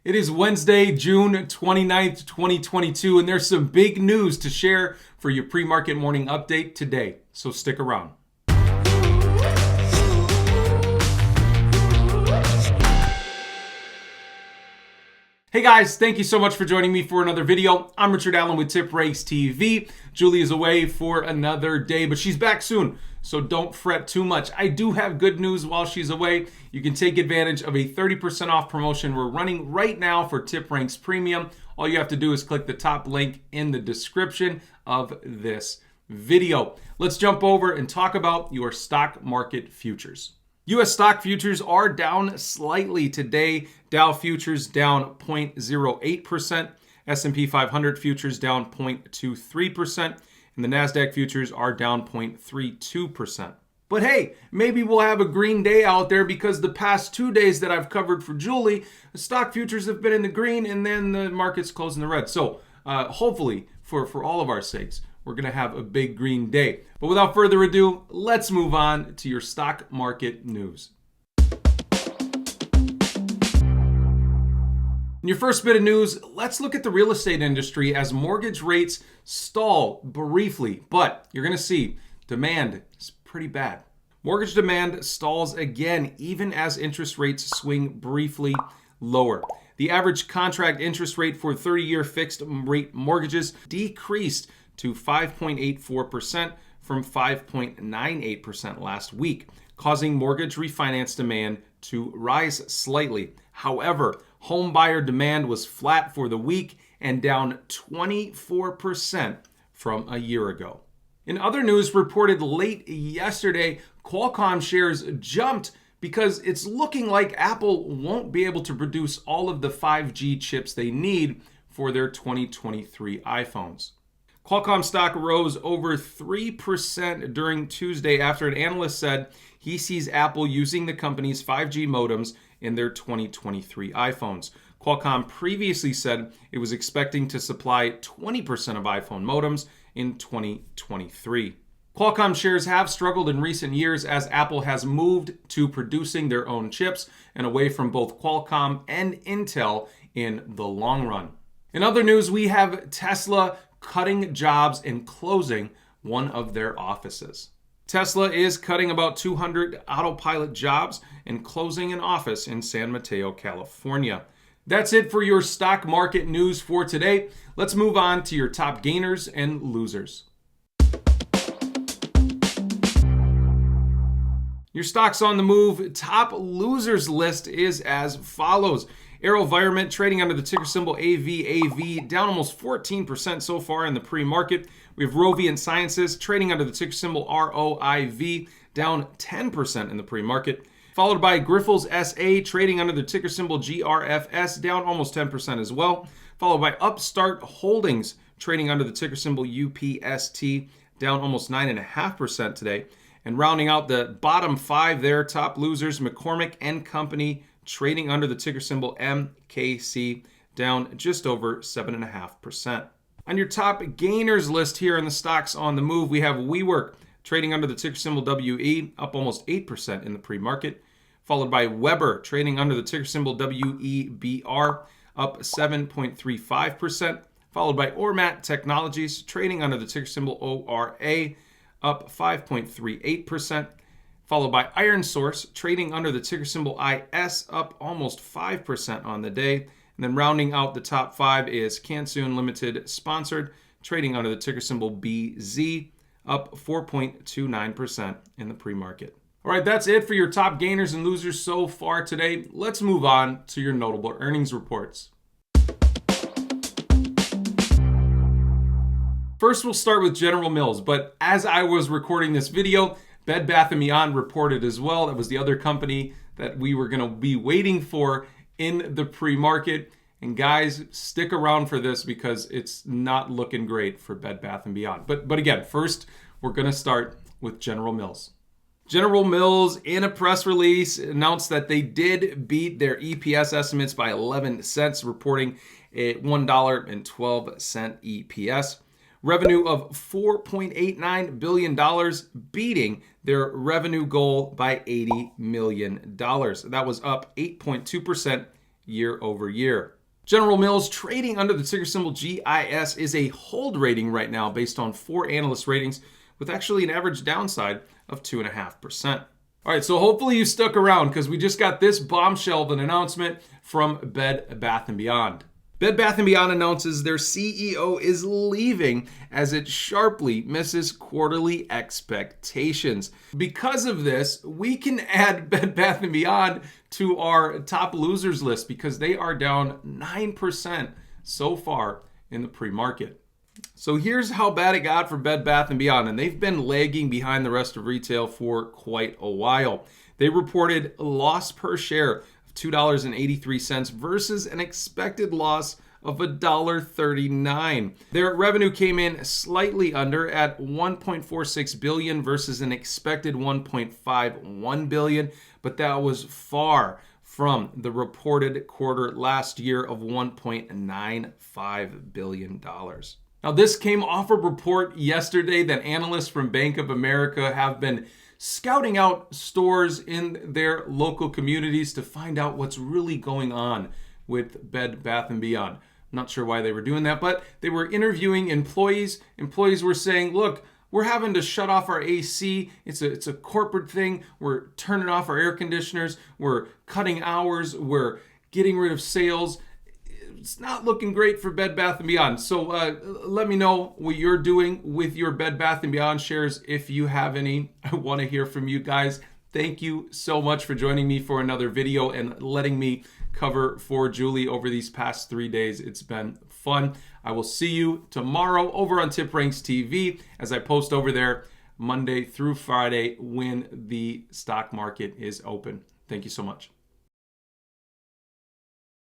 It is Wednesday, June 29th, 2022, and there's some big news to share for your pre-market morning update today, so stick around. Hey guys, thank you so much for joining me for another video. I'm Richard Allen with TipRanks TV. Julie is away for another day, but she's back soon, so don't fret too much. I do have good news while she's away. You can take advantage of a 30% off promotion we're running right now for TipRanks Premium. All you have to do is click the top link in the description of this video. Let's jump over and talk about your stock market futures. U.S. stock futures are down slightly today. Dow futures down 0.08%, S&P 500 futures down 0.23%, and the NASDAQ futures are down 0.32%. But hey, maybe we'll have a green day out there because the past 2 days that I've covered for Julie, the stock futures have been in the green and then the market's closed in the red. So hopefully, for all of our sakes, we're going to have a big green day. But without further ado, let's move on to your stock market news. In your first bit of news, let's look at the real estate industry as mortgage rates stall briefly, but you're going to see demand is pretty bad. Mortgage demand stalls again, even as interest rates swing briefly lower. The average contract interest rate for 30-year fixed rate mortgages decreased to 5.84% from 5.98% last week, causing mortgage refinance demand to rise slightly. However, home buyer demand was flat for the week and down 24% from a year ago. In other news reported late yesterday, Qualcomm shares jumped because it's looking like Apple won't be able to produce all of the 5G chips they need for their 2023 iPhones. Qualcomm stock rose over 3% during Tuesday after an analyst said he sees Apple using the company's 5G modems in their 2023 iPhones. Qualcomm previously said it was expecting to supply 20% of iPhone modems in 2023. Qualcomm shares have struggled in recent years as Apple has moved to producing their own chips and away from both Qualcomm and Intel in the long run. In other news, we have Tesla cutting jobs and closing one of their offices. Tesla is cutting about 200 Autopilot jobs and closing an office in San Mateo, California. That's it for your stock market news for today. Let's move on to your top gainers and losers. Your stocks on the move top losers list is as follows. AeroVironment trading under the ticker symbol AVAV, down almost 14% so far in the pre-market. We have Roviant Sciences trading under the ticker symbol ROIV, down 10% in the pre-market. Followed by Grifols SA trading under the ticker symbol GRFS, down almost 10% as well. Followed by Upstart Holdings trading under the ticker symbol UPST, down almost 9.5% today. And rounding out the bottom five there, top losers, McCormick & Company trading under the ticker symbol MKC, down just over 7.5%. On your top gainers list here in the stocks on the move, we have WeWork trading under the ticker symbol WE, up almost 8% in the pre-market, followed by Weber trading under the ticker symbol WEBR, up 7.35%, followed by Ormat Technologies trading under the ticker symbol ORA, up 5.38%. Followed by Iron Source, trading under the ticker symbol IS, up almost 5% on the day. And then rounding out the top five is Kansoon Limited Sponsored, trading under the ticker symbol BZ, up 4.29% in the pre-market. All right, that's it for your top gainers and losers so far today. Let's move on to your notable earnings reports. First, we'll start with General Mills, but as I was recording this video, Bed Bath & Beyond reported as well. That was the other company that we were going to be waiting for in the pre-market. And guys, stick around for this because it's not looking great for Bed Bath & Beyond. But again, first, we're going to start with General Mills. General Mills, in a press release, announced that they did beat their EPS estimates by 11 cents, reporting a $1.12 EPS. Revenue of $4.89 billion, beating their revenue goal by $80 million. That was up 8.2% year over year. General Mills, trading under the ticker symbol GIS, is a hold rating right now based on 4 analyst ratings with actually an average downside of 2.5%. All right, so hopefully you stuck around because we just got this bombshell of an announcement from Bed Bath & Beyond. Bed Bath & Beyond announces their CEO is leaving as it sharply misses quarterly expectations. Because of this, we can add Bed Bath & Beyond to our top losers list because they are down 9% so far in the pre-market. So here's how bad it got for Bed Bath & Beyond, and they've been lagging behind the rest of retail for quite a while. They reported a loss per share of $2.83 versus an expected loss of $1.39. Their revenue came in slightly under at $1.46 billion versus an expected $1.51 billion, but that was far from the reported quarter last year of $1.95 billion. Now, this came off a report yesterday that analysts from Bank of America have been scouting out stores in their local communities to find out what's really going on with Bed Bath & Beyond. I'm not sure why they were doing that, but they were interviewing employees. Employees were saying, look, we're having to shut off our AC. It's a corporate thing. We're turning off our air conditioners. We're cutting hours. We're getting rid of sales. It's not looking great for Bed Bath & Beyond. So let me know what you're doing with your Bed Bath & Beyond shares if you have any. I want to hear from you guys. Thank you so much for joining me for another video and letting me cover for Julie over these past 3 days. It's been fun. I will see you tomorrow over on TipRanks TV as I post over there Monday through Friday when the stock market is open. Thank you so much.